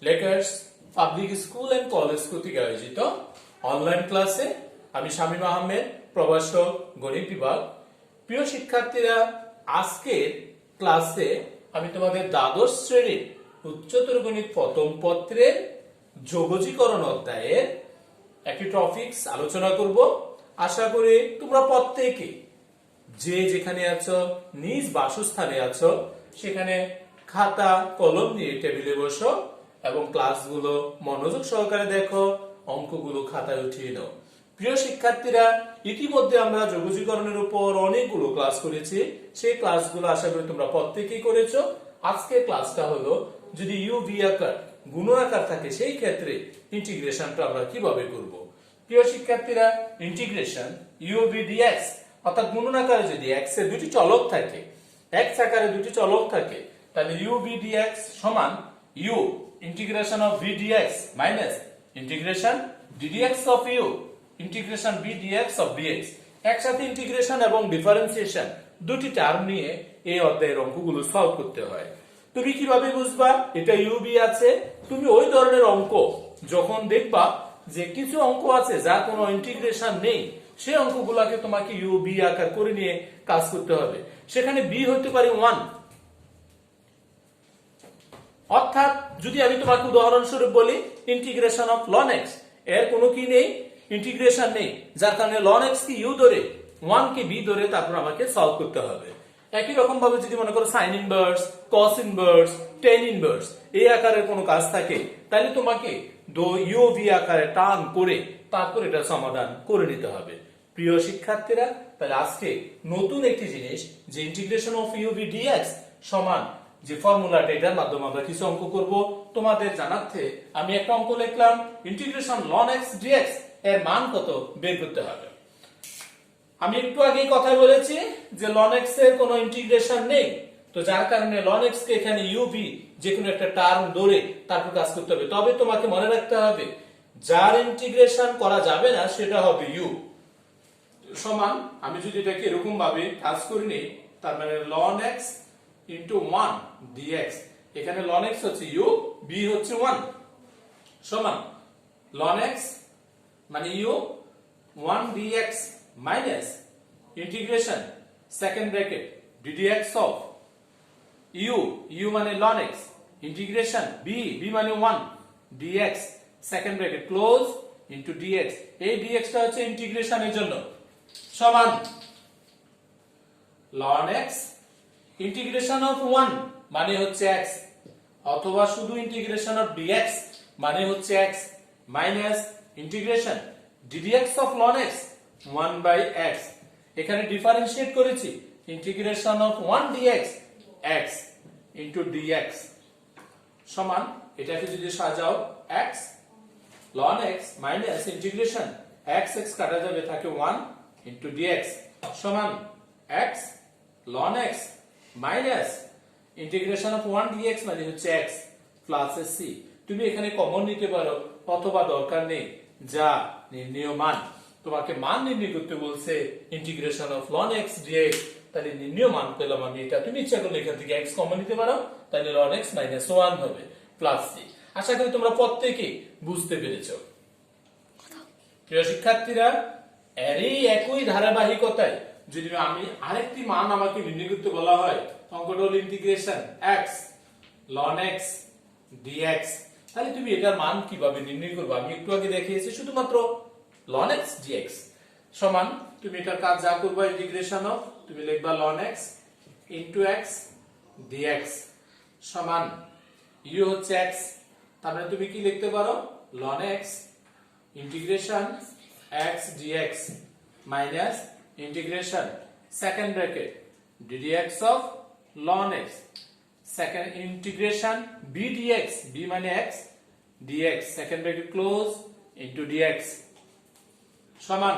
Lakers public school and college কর্তৃক আয়োজিত online ক্লাসে আমি শামীম আহমেদ, প্রভাষক, গণিত বিভাগ। প্রিয় শিক্ষার্থীরা, আজকের ক্লাসে আমি তোমাদের দ্বাদশ শ্রেণীর উচ্চতর গণিত প্রথম পত্রের যোগজীকরণ অধ্যায়ের একটি টপিকস আলোচনা করব। আশা করি তোমরা প্রত্যেকে যে যেখানে আছো, নিজ বাসস্থানে আছো, সেখানে খাতা কলম নিয়ে টেবিলে বসো এবং ক্লাসগুলো মনোযোগ সহকারে দেখো, অঙ্কগুলো খাতায় উঠিয়ে নাও। প্রিয় শিক্ষার্থীরা, ইতিমধ্যে আমরা যোগজীকরণের উপর অনেকগুলো ক্লাস করেছি। সেই ক্লাসগুলো আশা করি তোমরা প্রত্যেকেই করেছো। আজকের ক্লাসটা হলো, যদি ইউ ভি আকার গুণন আকার থাকে সেই ক্ষেত্রে ইন্টিগ্রেশনটা আমরা কিভাবে করব। প্রিয় শিক্ষার্থীরা, ইন্টিগ্রেশন ইউ ভি ডিএক্স অর্থাৎ গুণন আকারে যদি এক্স এর দুটি চলক থাকে, এক্স আকারে দুটি চলক থাকে, তাহলে ইউ ভি ডিএক্স সমান u integration of v dx minus integration ddx of u integration b dx of dx. একসাথে ইন্টিগ্রেশন এবং ডিফারেন্সিয়েশন দুটি টার্ম নিয়ে এই অধ্যায়ের অঙ্কগুলো সলভ করতে হয়। তুমি কিভাবে বুঝবা এটা ইউ বি আছে? তুমি ওই ধরনের অঙ্ক যখন দেখবা যে কিছু অঙ্ক আছে যার কোনো ইন্টিগ্রেশন নেই, সেই অঙ্কগুলোকে তোমাকে ইউ বি আকার করে নিয়ে কাজ করতে হবে। সেখানে বি হতে পারে 1, অর্থাৎ যদি আমি তোমাকে উদাহরণস্বরূপ বলি ইন্টিগ্রেশন অফ ln x, এর কোনো কি নেই, ইন্টিগ্রেশন নেই, যার কারণে ln x কি ইউ ধরে 1 কে বি ধরে তারপর আমাকে সলভ করতে হবে। একই রকম ভাবে যদি মনে করো sign inverse, cos inverse, ten inverse এই আকারের কোনো কাজ থাকে, তাহলে তোমাকে ইউ ভি আকারে টার্ন করে তারপর এটা সমাধান করে নিতে হবে। প্রিয় শিক্ষার্থীরা, তাহলে আজকে নতুন একটি জিনিস যে integration of u v dx সমান যে ফর্মুলাটা, এটার মাধ্যমে আমরা কিছু অঙ্ক করব। তোমাদের জানাতে আমি একটা অঙ্ক লিখলাম, ইন্টিগ্রেশন ln x dx এর মান কত বের করতে হবে। আমি একটু আগেই কথা বলেছি যে ln x এর কোনো ইন্টিগ্রেশন নেই, তো যার কারণে ln x কে এখানে u v যে কোনো একটা টার্ম ধরে তারপর কাজ করতে হবে। তবে তোমাকে মনে রাখতে হবে যার ইন্টিগ্রেশন করা যাবে না সেটা হবে u সমান, আমি যদি এটাকে এরকম ভাবে কাজ করি নেই, তার মানে ln x into 1 dx, এখানে ln x হচ্ছে u, b হচ্ছে 1 সমান ln x মানে u 1 dx minus integration second bracket ddx of u মানে ln x integration b মানে 1 dx second bracket close into dx, এই dx টা হচ্ছে ইন্টিগ্রেশনের জন্য সমান ln x ইন্টিগ্রেশন অফ 1 মানে হচ্ছে x, অথবা শুধু ইন্টিগ্রেশন অফ dx মানে হচ্ছে x minus integration ddx of ln x 1 by x, এখানে ডিফারেন্সিয়েট করেছি integration of 1 dx x into dx সমান, এটাকে যদি সাজাও x ln x minus integration x কাটা যাবে থাকে 1 ইনটু dx সমান x ln x minus integration of 1 dx মানে হচ্ছে x প্লাস c। তুমি এখানে কমন নিতে পারো অথবা দরকার নেই, যা নির্ণেয় মান, তোমাকে মান নির্ণয় করতে বলছে integration of ln x dx, তাহলে নির্ণেয় মান পেলাম আমি এটা। তুমি ইচ্ছা করলে এখান থেকে x কমন নিতে পারো, তাহলে ln x মাইনাস 1 হবে প্লাস c। আশা করি তোমরা প্রত্যেকে বুঝতে পেরেছো। প্রিয় শিক্ষার্থীরা, এরই একই ধারাবাহিকতায় যদি আমি আরেকটি মান আমাকে নির্ণয় করতে বলা হয়, অঙ্কটা হলো integration x ln x dx, তাহলে তুমি এটার মান কিভাবে নির্ণয় করবে আমি একটু আগে দেখিয়েছি। শুধুমাত্র ln x dx সমান, তুমি এটার কাজ যা করবে ইন্টিগ্রেশন অফ, তুমি লিখবা ln x into x dx সমান u হচ্ছে x, তারপরে তুমি কি লিখতে পারো ln x integration x dx minus integration second bracket ddx of ln x second integration b dx, b মানে x dx second bracket close into dx সমান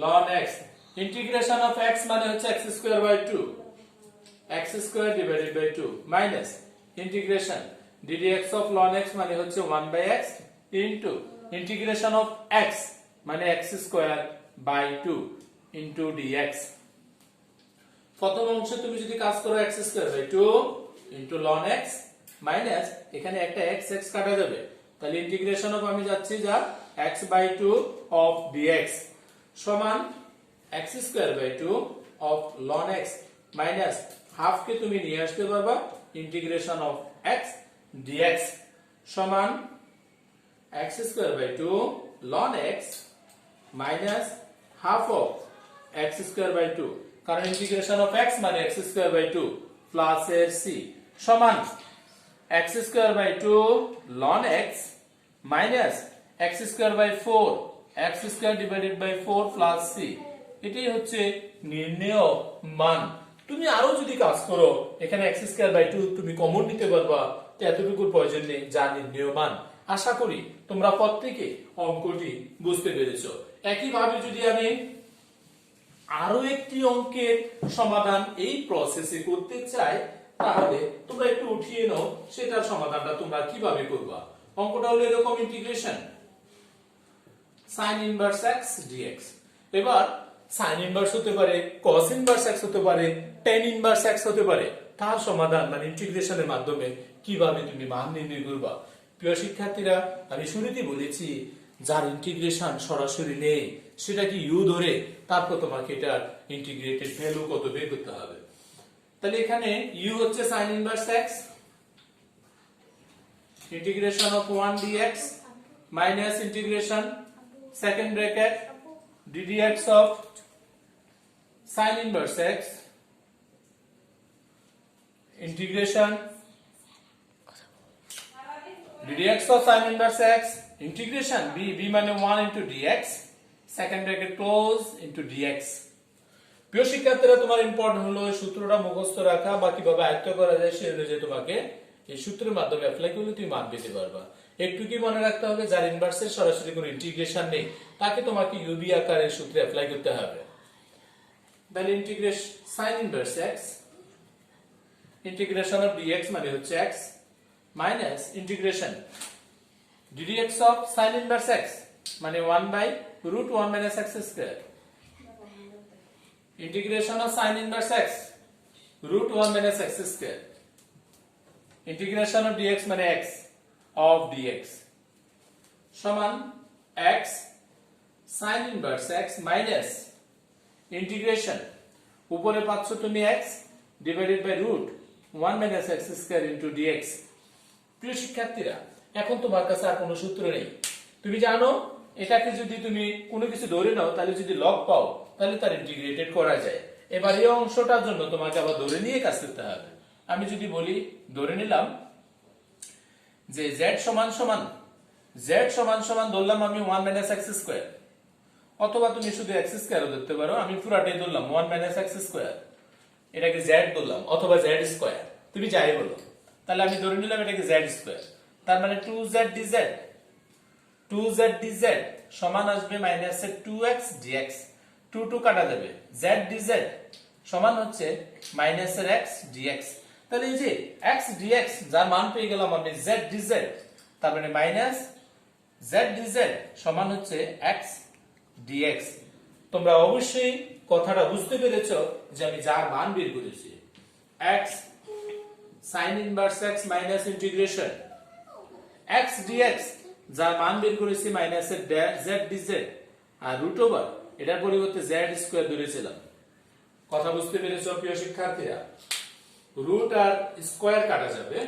ln x ইন্টিগ্রেশন অফ x মানে হচ্ছে x square by 2, x square divided by 2 minus integration ddx of ln x মানে হচ্ছে 1 by x into integration of x মানে x square by 2 into dx। প্রথম অংশে তুমি যদি কাজ করো x square by 2 into ln x minus এখানে একটা x x কাটা যাবে, তাহলে ইন্টিগ্রেশন অফ আমি যাচ্ছি যা x/2 অফ dx সমান x²/2 of ln x minus half কে তুমি নিয়ে আসতে পারবা ইন্টিগ্রেশন অফ x dx সমান x²/2 ln x minus half of x²/2, কারণ ইন্টিগ্রেশন অফ x মানে x²/2 প্লাস এর c সমান x²/2 ln x minus x²/4 x² divided by 4 plus c। এটাই হচ্ছে নির্ণেয় মান। তুমি আরো যদি কাজ করো এখানে x²/2 তুমি কমন নিতে পারবা, তো এতটুকুর প্রয়োজন নেই যা নির্ণেয় মান। আশা করি তোমরা প্রত্যেকে অঙ্কটি বুঝতে পেরেছো। একইভাবে যদি আমি আরো একটি অঙ্কের সমাধান এই প্রসেসে করতে চাই, তাহলে তোমরা একটু উঠিয়ে নাও সেটার সমাধানটা তোমরা কিভাবে করবা। অঙ্কটা হলো এরকম, integration sin inverse x dx। এবার sin ইনভার্স হতে পারে, cos ইনভার্স x হতে পারে, tan ইনভার্স x হতে পারে। তার সমাধান মানে ইন্টিগ্রেশনের মাধ্যমে কিভাবে তুমি মান নির্ণয় করবা। প্রিয় শিক্ষার্থীরা, আমি শুরুতেই বলেছি যার ইন্টিগ্রেশন সরাসরি নেই সেটা কি u ধরে তারপর তোমাকে এটার ইন্টিগ্রেটেড ভ্যালু কত বের করতে হবে। তাহলে এখানে u হচ্ছে sin inverse x integration of 1 dx minus integration second bracket ddx of sin inverse x integration ddx of sin inverse x integration b মানে 1 into dx second bracket close into dx। প্রিয় শিক্ষার্থীরা, তোমার important হলো সূত্রটা মুখস্থ রাখা বা কিভাবে আয়ত্ত করা যায় সে অনুযায়ী তোমাকে এই সূত্রের মাধ্যমে অ্যাপ্লাই করলে তুমি মান পেতে পারবা। একটু কি মনে রাখতে হবে, যার ইনভার্সের সরাসরি কোনো ইন্টিগ্রেশন নেই তাকে তোমাকে ইউবি আকারের সূত্রে অ্যাপ্লাই করতে হবে। তাহলে ইন্টিগ্রেশন sin ইনভার্স x ইন্টিগ্রেশন অফ dx মানে হচ্ছে x minus integration ddx of sin inverse x মানে 1/√1 minus x square integration of sin inverse x √1 minus x square integration of dx মানে x of dx সমান x sin inverse x minus integration উপরে পাচ্ছ তুমি x divided by √1 minus x square into dx। প্রিয় শিক্ষার্থীরা, এখন তোমার কাছে আর কোনো সূত্র নেই। তুমি জানো এটাকে যদি তুমি কোনো কিছু ধরে নাও তাহলে যদি লগ পাও তাহলে তার ইন্টিগ্রেটেড করা যায়। এবার এই অংশটার জন্য তোমাকে আবার ধরে নিয়ে কাজ করতে হবে। আমি যদি বলি ধরে নিলাম যে z সমান সমান ধরলাম আমি 1 minus x square, অথবা তুমি শুধু x square ধরতে পারো, আমি পুরাটাই ধরলাম 1 minus x square, এটাকে z ধরলাম অথবা z square, তুমি যাই বলো। তাহলে আমি ধরে নিলাম এটাকে z square, তার মানে 2z dz সমান আসবে মাইনাস 2x dx, 2 কাটা যাবে, z dz সমান হচ্ছে মাইনাস x dx। তাহলে এই যে x dx যার মান পেয়ে গেলাম আমি z dz, তার মানে মাইনাস z dz সমান হচ্ছে x dx। তোমরা অবশ্যই কথাটা বুঝতে পেরেছো যে আমি যার মান বের করেছি x sin inverse x minus integration x dx যার মান বের করেছি মাইনাস z dz আর রুট ওভার এটার পরিবর্তে z স্কয়ার ধরেছিলাম। কথা বুঝতে পেরেছো প্রিয় শিক্ষার্থীরা? রুট আর স্কয়ার কাটা যাবে,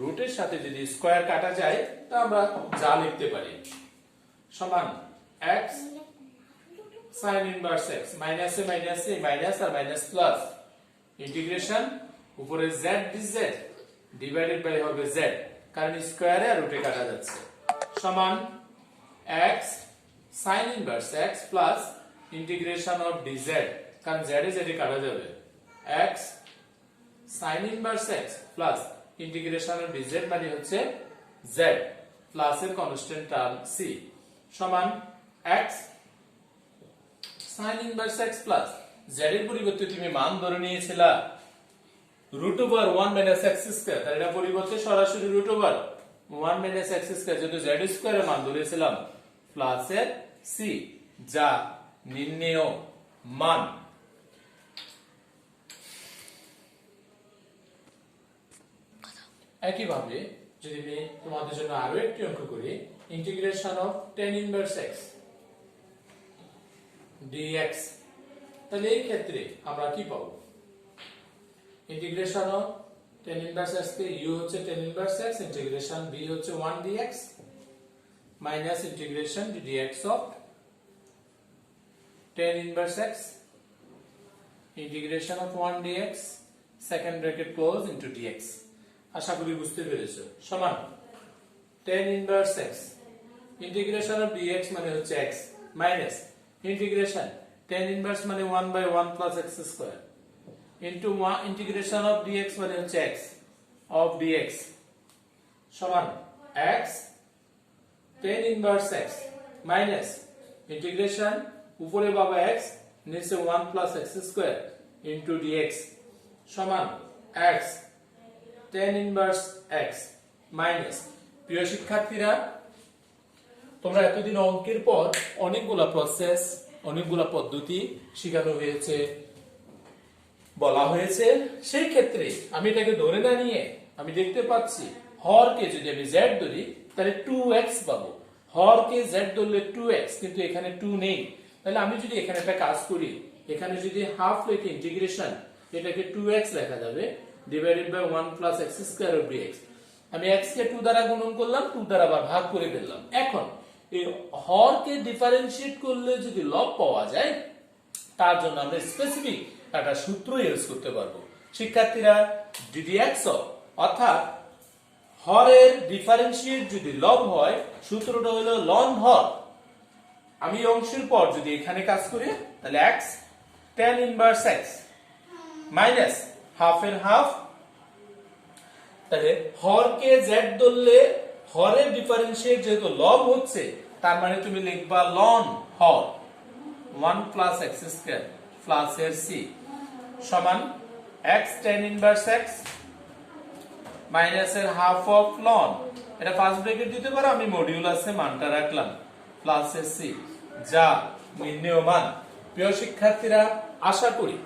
রুটের সাথে যদি স্কয়ার কাটা যায় তা আমরা যা লিখতে পারি সমান x sin inverse x minus A minus আর মাইনাস প্লাস ইন্টিগ্রেশন উপরে z dz ডিভাইডেড বাই হবে z, কারণ স্কয়ারে আর রুটে কাটা যাচ্ছে, সমান x sin inverse x plus integration of dz, কারণ z এ z এ কাটা যাবে, x sin inverse x plus integration of dz মানে হচ্ছে z প্লাস এর কনস্ট্যান্ট টার্ম c সমান x sin inverse x plus z এর পরিবর্তে তুমি মান ধরে নিয়েছিলা root over 1 minus x square, তার এটা পরিবর্তে সরাসরি root over 1 minus x square, যেহেতু z স্কয়ার এর মান ধরেছিলাম প্লাস এর c যা নির্ণেয় মান। একইভাবে যদি আমি তোমাদের জন্য আরো একটি অঙ্ক করি, integration of tan inverse x dx, তাহলে এই ক্ষেত্রে আমরা কি পাবো? Integration of tan inverse x K u হচ্ছে tan inverse x, integration b হচ্ছে 1 dx minus integration dx of tan inverse x ইন্টিগ্রেশন of 1 dx second bracket close into dx। আশা করি বুঝতে পেরেছো। সমান tan ইনভার্স x ইন্টিগ্রেশন অফ dx মানে হচ্ছে x minus integration tan inverse মানে 1/1 plus x square into integration of dx মানে হচ্ছে x অফ dx সমান x tan inverse x minus integration উপরে বাবা x নিচে 1 plus x square into dx সমান x tan inverse x minus. প্রিয় শিক্ষার্থীরা, তোমরা এতদিন অঙ্কের পর অনেকগুলা প্রসেস, অনেকগুলা পদ্ধতি শেখানো হয়েছে, বলা হয়েছে। সেই ক্ষেত্রে আমি এটাকে ধরে না নিয়ে আমি দেখতে পাচ্ছি হরকে যদি আমি z ধরি তাহলে 2x পাবো। হরকে z ধরলে 2x, কিন্তু এখানে 2 নেই। তাহলে আমি যদি এখানে একটা কাজ করি, এখানে যদি হাফ লিখে ইন্টিগ্রেশন, এটাকে 2x লেখা যাবে divided by 1 plus x square of dx। আমি x কে 2 দ্বারা গুণন করলাম, 2 দ্বারা আবার ভাগ করে ফেললাম। এখন এই হরকে ডিফারেন্সিয়েট করলে যদি লব পাওয়া যায়, তার জন্য আমরা স্পেসিফিক একটা সূত্র ইউজ করতে পারবো। শিক্ষার্থীরা, ddx অর্থাৎ হরের ডিফারেন্সিয়েট যদি লব হয়, সূত্রটা হলো লন হর। আমি অংশের পর যদি এখানে কাজ করি তাহলে x tan inverse x minus half এর হাফ, তাহলে হরকে z ধরলে হরের ডিফারেন্সিয়েট যেহেতু লব হচ্ছে, তার মানে তুমি লিখবা লন হর 1 প্লাস x স্কয়ার প্লাস এর c সমান x tan inverse x minus এর হাফ অফ লন, এটা ফার্স্ট ব্র্যাকেট দিতে পারো, আমি মডিউলাসে মানটা রাখলাম, প্লাস এর c যা নির্ণেয় মান। প্রিয় শিক্ষার্থীরা, আশা করি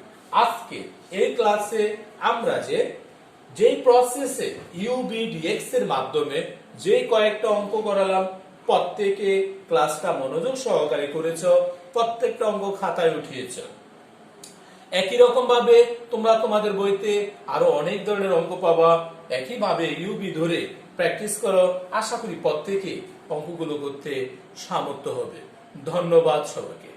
আজকে এই ক্লাসে আমরা যে প্রসেসে UBDX এর মাধ্যমে যে কয়েকটা অঙ্ক করালাম, প্রত্যেকে ক্লাসটা মনোযোগ সহকারে করেছো, প্রত্যেকটা অঙ্ক খাতায় উঠিয়েছো। একই রকম ভাবে তোমরা তোমাদের বইতে আরো অনেক ধরনের অঙ্ক পাবা। একই ভাবে UB ধরে প্র্যাকটিস করো, আশা করি প্রত্যেকে অঙ্কগুলো করতে সামর্থ্য হবে। ধন্যবাদ সবাইকে।